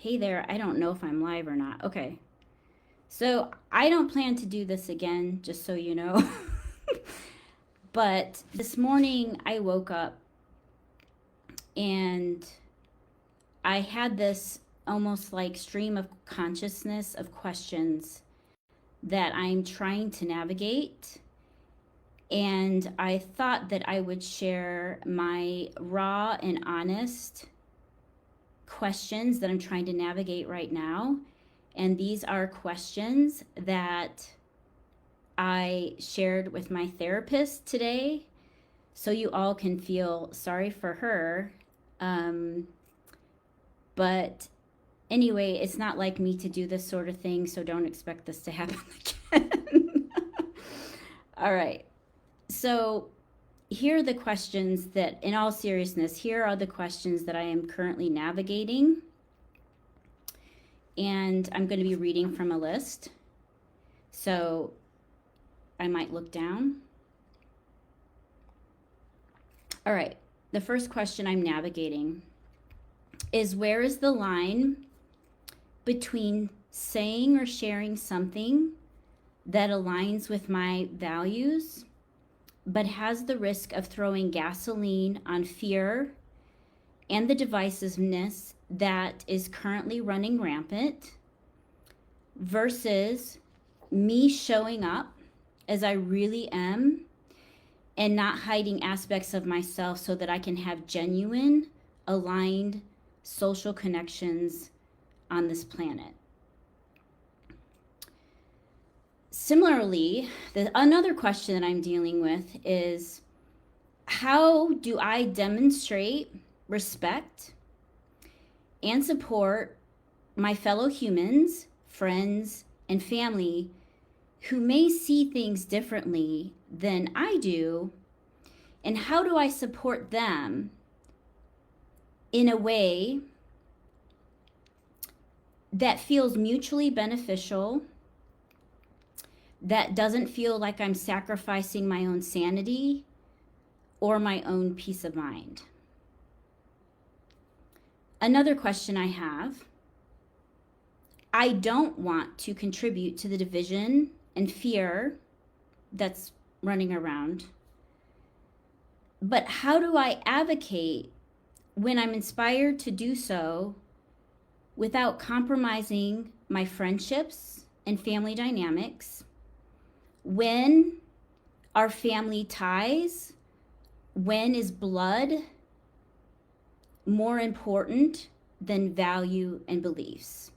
Hey there, I don't know if I'm live or not. Okay. So I don't plan to do this again, just so you know. But this morning I woke up and I had this almost like stream of consciousness of questions that I'm trying to navigate. And I thought that I would share my raw and honest questions that I'm trying to navigate right now. And these are questions that I shared with my therapist today. So you all can feel sorry for her. But anyway, it's not like me to do this sort of thing, so don't expect this to happen again. All right. So here are the questions that, in all seriousness, here are the questions that I am currently navigating. And I'm going to be reading from a list. So I might look down. All right. The first question I'm navigating is, where is the line between saying or sharing something that aligns with my values, but has the risk of throwing gasoline on fear and the divisiveness that is currently running rampant, versus me showing up as I really am and not hiding aspects of myself so that I can have genuine, aligned social connections on this planet. Similarly, another question that I'm dealing with is, how do I demonstrate respect and support my fellow humans, friends, and family who may see things differently than I do? And how do I support them in a way that feels mutually beneficial, that doesn't feel like I'm sacrificing my own sanity or my own peace of mind? Another question I have, I don't want to contribute to the division and fear that's running around, but how do I advocate when I'm inspired to do so without compromising my friendships and family dynamics, when our family ties, when is blood more important than value and beliefs?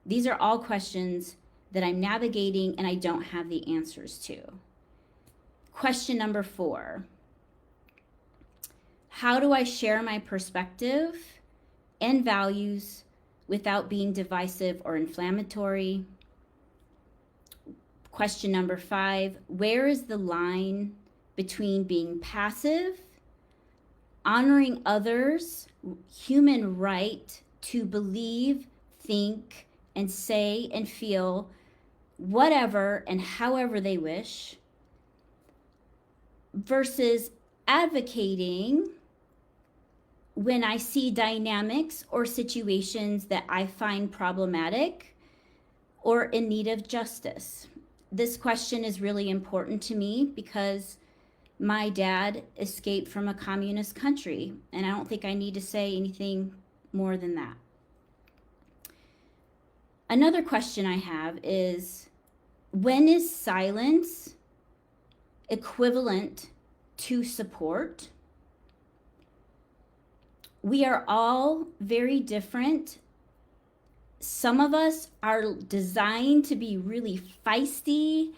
These are all questions that I'm navigating and I don't have the answers to. Question number 4. How do I share my perspective and values without being divisive or inflammatory? Question number 5. Where is the line between being passive, honoring others' human right to believe, think, and say and feel whatever and however they wish, versus advocating when I see dynamics or situations that I find problematic or in need of justice? This question is really important to me because my dad escaped from a communist country, and I don't think I need to say anything more than that. Another question I have is, when is silence equivalent to support? We are all very different. Some of us are designed to be really feisty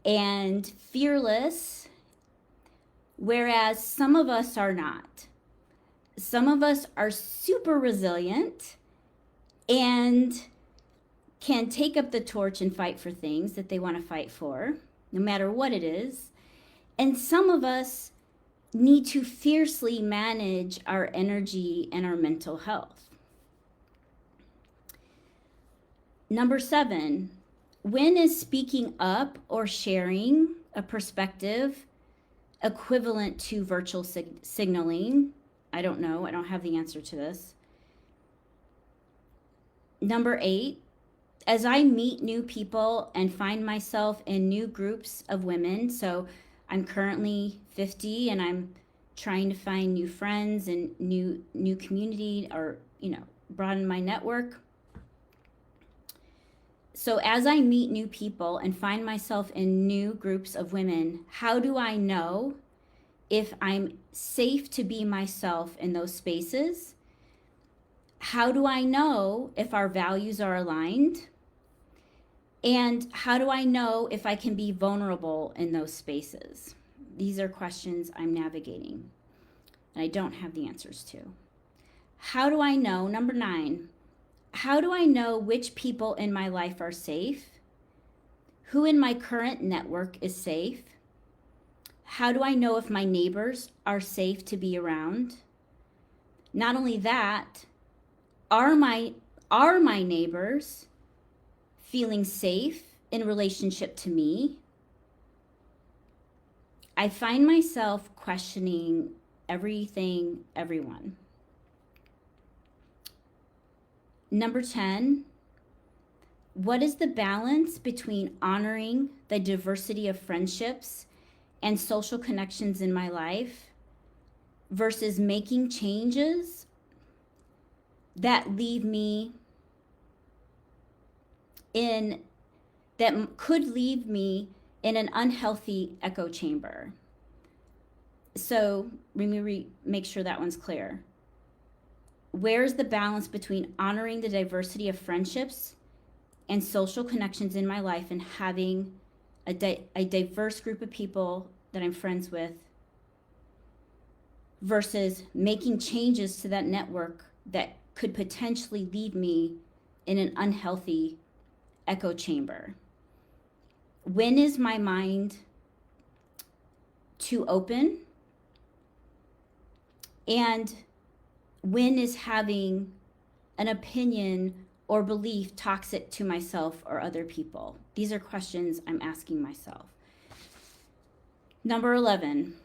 and fearless, whereas some of us are not. Some of us are super resilient and can take up the torch and fight for things that they want to fight for, no matter what it is. And some of us need to fiercely manage our energy and our mental health. Number 7, when is speaking up or sharing a perspective equivalent to virtual signaling? I don't know. I don't have the answer to this. Number 8, as I meet new people and find myself in new groups of women, so I'm currently 50 and I'm trying to find new friends and new community, or broaden my network. So as I meet new people and find myself in new groups of women, how do I know if I'm safe to be myself in those spaces? How do I know if our values are aligned? And how do I know if I can be vulnerable in those spaces? These are questions I'm navigating and I don't have the answers to. How do I know? Number 9, how do I know which people in my life are safe? Who in my current network is safe? How do I know if my neighbors are safe to be around? Not only that, are my neighbors feeling safe in relationship to me? I find myself questioning everything, everyone. Number 10, what is the balance between honoring the diversity of friendships and social connections in my life versus making changes that leave me that could leave me in an unhealthy echo chamber? So let me make sure that one's clear. Where's the balance between honoring the diversity of friendships and social connections in my life and having a diverse group of people that I'm friends with versus making changes to that network that could potentially leave me in an unhealthy echo chamber? When is my mind too open? And when is having an opinion or belief toxic to myself or other people? These are questions I'm asking myself. Number 11,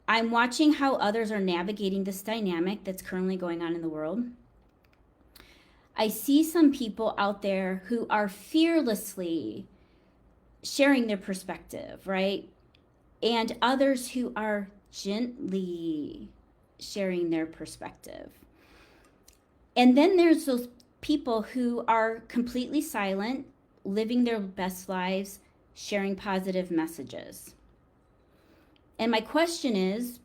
I'm watching how others are navigating this dynamic that's currently going on in the world. I see some people out there who are fearlessly sharing their perspective, right? And others who are gently sharing their perspective. And then there's those people who are completely silent, living their best lives, sharing positive messages. And my question is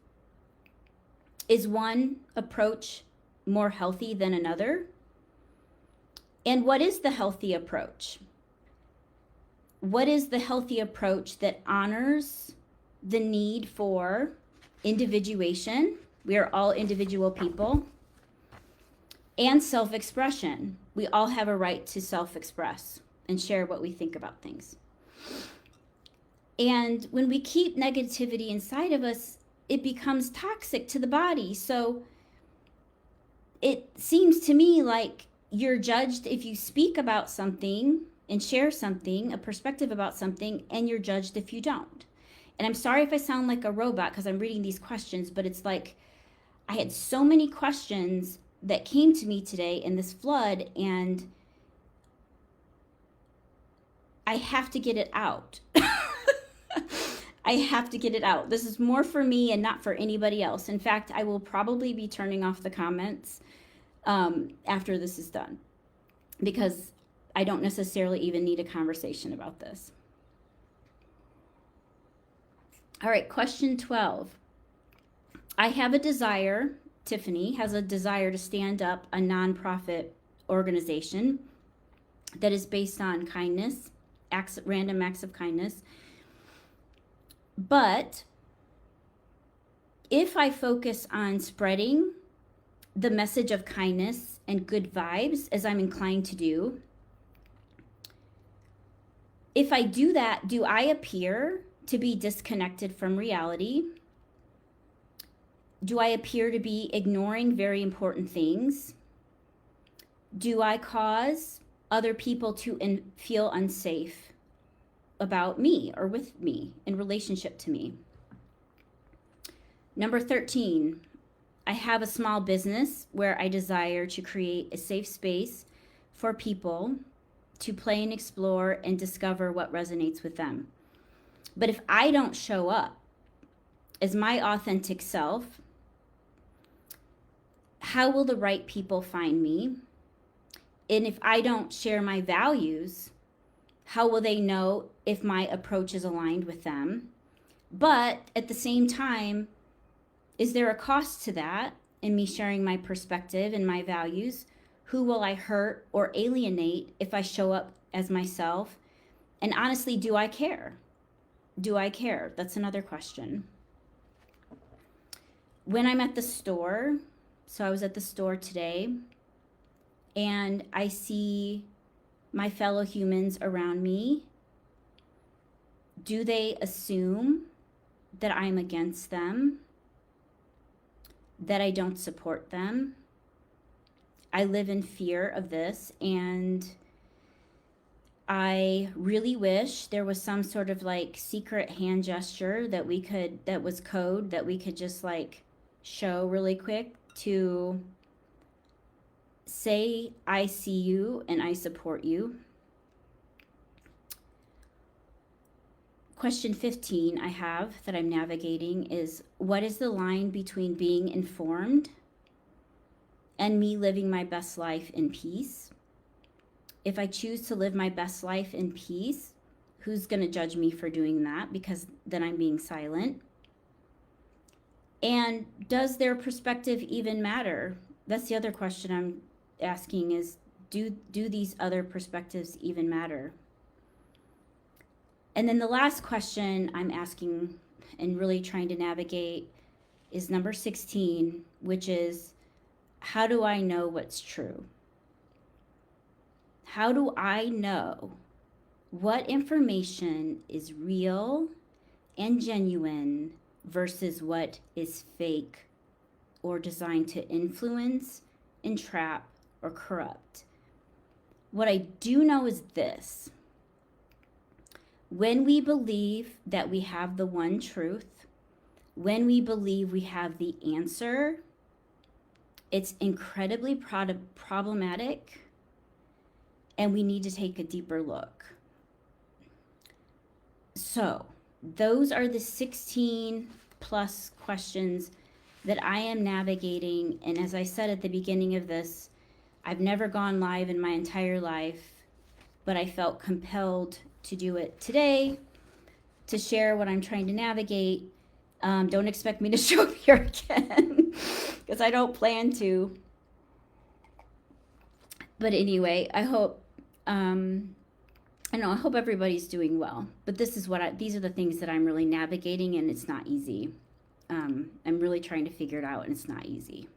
one approach more healthy than another? And what is the healthy approach? What is the healthy approach that honors the need for individuation? We are all individual people. And self-expression. We all have a right to self-express and share what we think about things. And when we keep negativity inside of us, it becomes toxic to the body. So it seems to me like you're judged if you speak about something and share something, a perspective about something, and you're judged if you don't. And I'm sorry if I sound like a robot because I'm reading these questions, but it's like I had so many questions that came to me today in this flood, and I have to get it out. I have to get it out. This is more for me and not for anybody else. In fact, I will probably be turning off the comments after this is done because I don't necessarily even need a conversation about this. All right, question 12. I have a desire, Tiffany has a desire to stand up a nonprofit organization that is based on kindness, random acts of kindness. But if I focus on spreading the message of kindness and good vibes, as I'm inclined to do, if I do that, do I appear to be disconnected from reality? Do I appear to be ignoring very important things? Do I cause other people to feel unsafe about me or with me in relationship to me? Number 13, I have a small business where I desire to create a safe space for people to play and explore and discover what resonates with them. But if I don't show up as my authentic self, how will the right people find me? And if I don't share my values, how will they know if my approach is aligned with them? But at the same time, is there a cost to that in me sharing my perspective and my values? Who will I hurt or alienate if I show up as myself? And honestly, do I care? Do I care? That's another question. When I'm at the store, so I was at the store today, and I see my fellow humans around me, do they assume that I'm against them? That I don't support them? I live in fear of this, and I really wish there was some sort of like secret hand gesture that was code that we could just like show really quick to say, I see you and I support you. Question 15 I have that I'm navigating is, what is the line between being informed and me living my best life in peace? If I choose to live my best life in peace, who's going to judge me for doing that? Because then I'm being silent. And does their perspective even matter? That's the other question I'm asking is, do these other perspectives even matter? And then the last question I'm asking and really trying to navigate is number 16, which is, how do I know what's true? How do I know what information is real and genuine versus what is fake or designed to influence, entrap, or corrupt? What I do know is this. When we believe that we have the one truth, when we believe we have the answer, it's incredibly problematic, and we need to take a deeper look. So, those are the 16 plus questions that I am navigating. And as I said at the beginning of this, I've never gone live in my entire life, but I felt compelled to do it today to share what I'm trying to navigate. Don't expect me to show up here again because I don't plan to. But anyway, I hope I hope everybody's doing well. But this is these are the things that I'm really navigating, and it's not easy. I'm really trying to figure it out, and it's not easy.